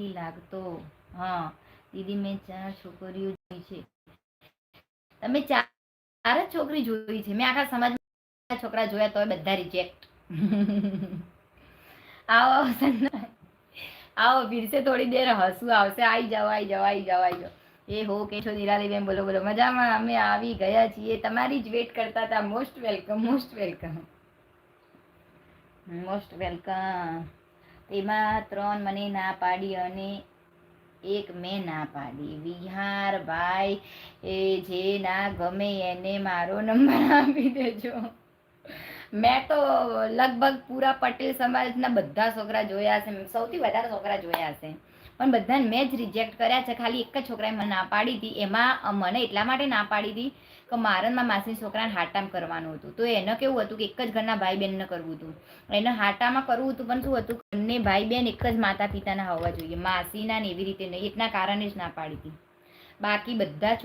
લાગતો. હા દીદી, મેં 4 છોકરીઓ જોઈ છે. તમે 4 જ છોકરી જોઈ છે? મેં આખા સમાજમાં છોકરા જોયા તો બધા રિજેક્ટ. આવો આવો, फिर से થોડી દેર હસવું આવશે. આવી જાઓ, આવી જાઓ, આવી જાઓ, આવી જાઓ. એ હો કે છો નિરાલી બેન? બોલો બોલો. મજામાં? અમે આવી ગયા છીએ, તમારી જ વેટ કરતા હતા. Most welcome, most welcome, most welcome. એમાં 3 મને ના પાડી અને 1 મેં ના પાડી. વિહાર ભાઈ, એ જે ના ગમે એને મારો નંબર આપી દેજો. મેં તો લગભગ પૂરા પટેલ સમાજના બધા છોકરા જોયા છે, સૌથી વધારે છોકરા જોયા છે, પણ બધાને મેં જ રિજેક્ટ કર્યા છે. ખાલી એક જ છોકરાએ મને ના પાડી હતી. એમાં મને એટલા માટે ના પાડી હતી કે મારે મારા માસીના છોકરાને હાટામ કરવાનું હતું. તો એને કેવું હતું કે એક જ ઘરના ભાઈ બહેનને કરવું હતું. એને હાટામાં કરવું હતું, પણ શું હતું, બંને ભાઈ બહેન એક જ માતા પિતાના હોવા જોઈએ, માસીના ને એવી રીતે નહીં. એટલા કારણે જ ના પાડી હતી. બાકી બધા